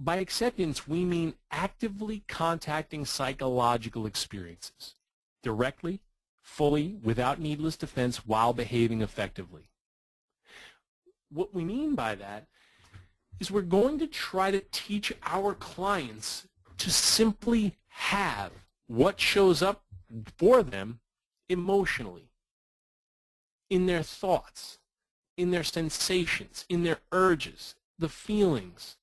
by acceptance, we mean actively contacting psychological experiences, directly, fully, without needless defense, while behaving effectively. What we mean by that is we're going to try to teach our clients to simply have what shows up for them emotionally, in their thoughts, in their sensations, in their urges, the feelings,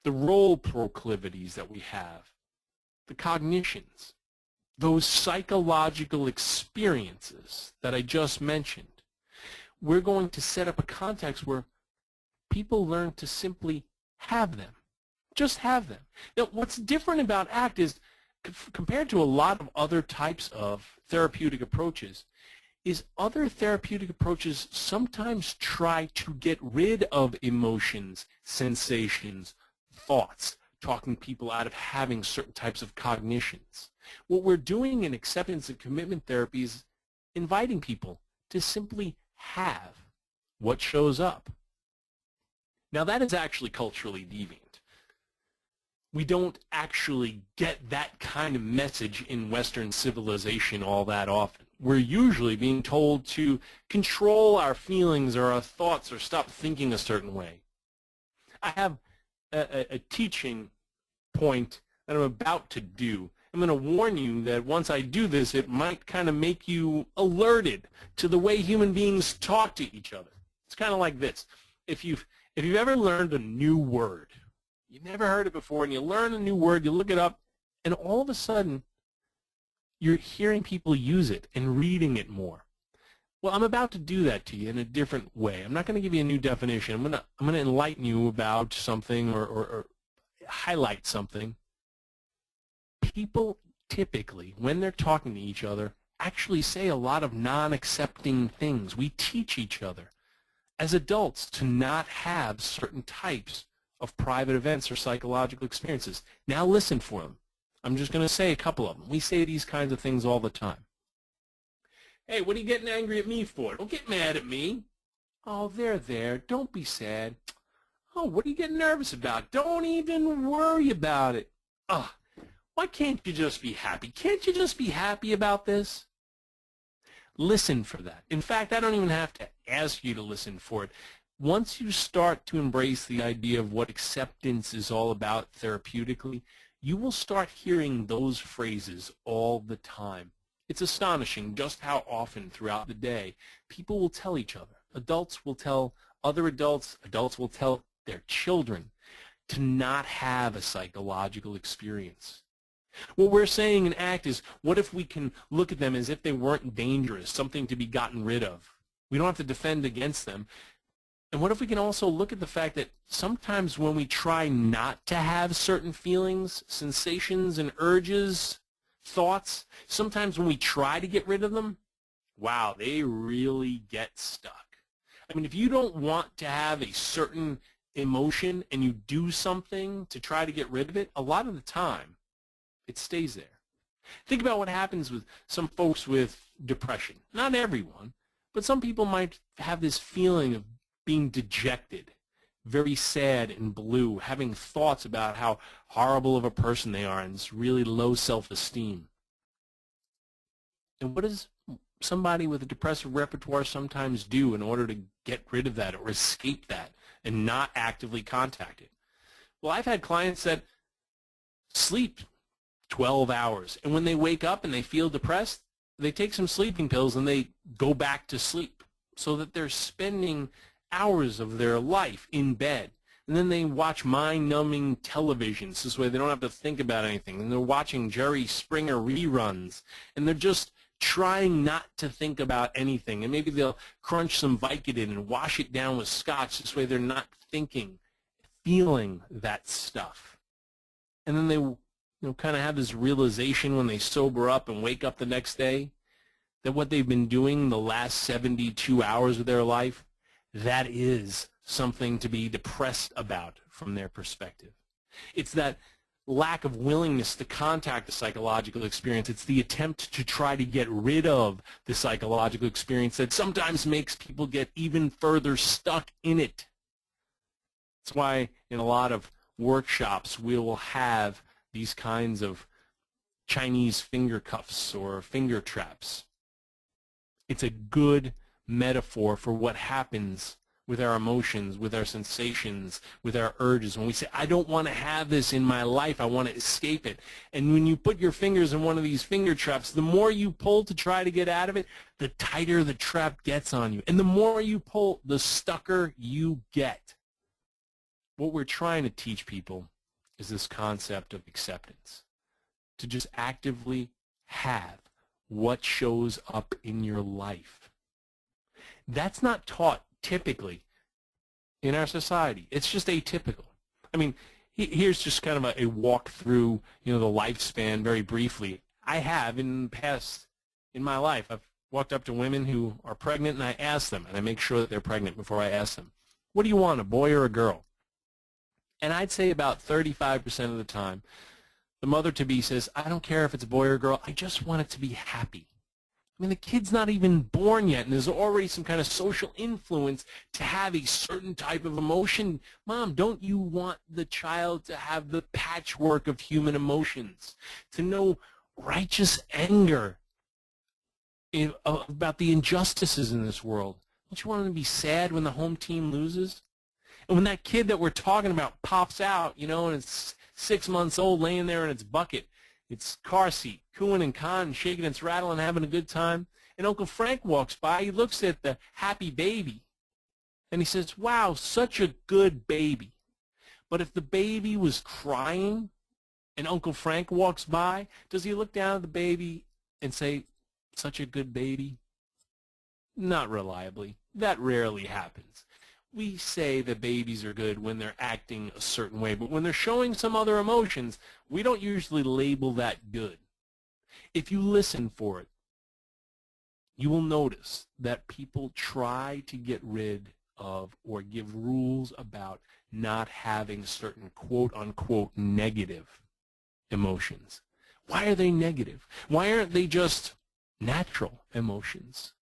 the role proclivities that we have, the cognitions, those psychological experiences that I just mentioned. We're going to set up a context where people learn to simply have them. Just have them. Now, what's different about ACT is, compared to a lot of other types of therapeutic approaches, is other therapeutic approaches sometimes try to get rid of emotions, sensations, thoughts, talking people out of having certain types of cognitions. What we're doing in acceptance and commitment therapy is inviting people to simply have what shows up. Now, that is actually culturally deviant. We don't actually get that kind of message in Western civilization all that often. We're usually being told to control our feelings or our thoughts or stop thinking a certain way. I have a teaching point that I'm about to do. I'm going to warn you that once I do this, it might kind of make you alerted to the way human beings talk to each other. It's kind of like this. If you've ever learned a new word, you've never heard it before, and you learn a new word, you look it up, and all of a sudden, you're hearing people use it and reading it more. Well, I'm about to do that to you in a different way. I'm not going to give you a new definition. I'm going to enlighten you about something or highlight something. People typically, when they're talking to each other, actually say a lot of non-accepting things. We teach each other as adults to not have certain types of private events or psychological experiences. Now listen for them. I'm just going to say a couple of them. We say these kinds of things all the time. Hey, what are you getting angry at me for? Don't get mad at me. Oh, there. Don't be sad. Oh, what are you getting nervous about? Don't even worry about it. Ugh, why can't you just be happy? Can't you just be happy about this? Listen for that. In fact, I don't even have to ask you to listen for it. Once you start to embrace the idea of what acceptance is all about therapeutically, you will start hearing those phrases all the time. It's astonishing just how often throughout the day people will tell each other. Adults will tell other adults, adults will tell their children to not have a psychological experience. What we're saying in ACT is, what if we can look at them as if they weren't dangerous, something to be gotten rid of? We don't have to defend against them. And what if we can also look at the fact that sometimes when we try not to have certain feelings, sensations, and urges, thoughts, sometimes when we try to get rid of them, wow, they really get stuck. I mean, if you don't want to have a certain emotion and you do something to try to get rid of it, a lot of the time, it stays there. Think about what happens with some folks with depression. Not everyone, but some people might have this feeling of being dejected, very sad and blue, having thoughts about how horrible of a person they are, and this really low self-esteem. And what does somebody with a depressive repertoire sometimes do in order to get rid of that or escape that and not actively contact it? Well, I've had clients that sleep 12 hours, and when they wake up and they feel depressed, they take some sleeping pills and they go back to sleep, so that they're spending hours of their life in bed. And then they watch mind-numbing televisions. This way they don't have to think about anything. And they're watching Jerry Springer reruns. And they're just trying not to think about anything. And maybe they'll crunch some Vicodin and wash it down with scotch. This way they're not thinking, feeling that stuff. And then they kind of have this realization when they sober up and wake up the next day that what they've been doing the last 72 hours of their life, that is something to be depressed about from their perspective. It's that lack of willingness to contact the psychological experience. It's the attempt to try to get rid of the psychological experience that sometimes makes people get even further stuck in it. That's why in a lot of workshops, we will have these kinds of Chinese finger cuffs or finger traps. It's a good metaphor for what happens with our emotions, with our sensations, with our urges. When we say, I don't want to have this in my life, I want to escape it. And when you put your fingers in one of these finger traps, the more you pull to try to get out of it, the tighter the trap gets on you. And the more you pull, the stucker you get. What we're trying to teach people is this concept of acceptance. To just actively have what shows up in your life. That's not taught typically in our society. It's just atypical. I mean, here's just kind of a walk through, the lifespan very briefly. I have in the past, in my life, I've walked up to women who are pregnant and I ask them, and I make sure that they're pregnant before I ask them, what do you want, a boy or a girl? And I'd say about 35% of the time, the mother-to-be says, I don't care if it's a boy or a girl, I just want it to be happy. I mean, the kid's not even born yet, and there's already some kind of social influence to have a certain type of emotion. Mom, don't you want the child to have the patchwork of human emotions, to know righteous anger about the injustices in this world? Don't you want them to be sad when the home team loses? And when that kid that we're talking about pops out, and it's 6 months old laying there in its bucket, its car seat, cooing and cawing, shaking its rattle and having a good time. And Uncle Frank walks by. He looks at the happy baby, and he says, wow, such a good baby. But if the baby was crying and Uncle Frank walks by, does he look down at the baby and say, such a good baby? Not reliably. That rarely happens. We say that babies are good when they're acting a certain way, but when they're showing some other emotions, we don't usually label that good. If you listen for it, you will notice that people try to get rid of or give rules about not having certain quote-unquote negative emotions. Why are they negative? Why aren't they just natural emotions?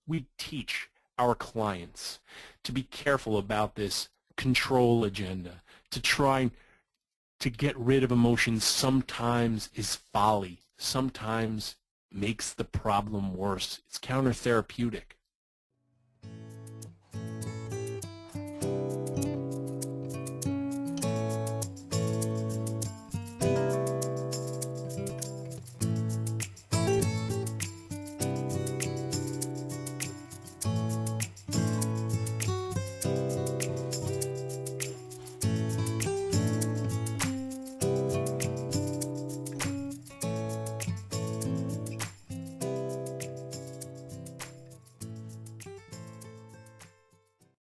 We teach our clients to be careful about this control agenda, to try to get rid of emotions sometimes is folly, sometimes makes the problem worse. It's counter-therapeutic.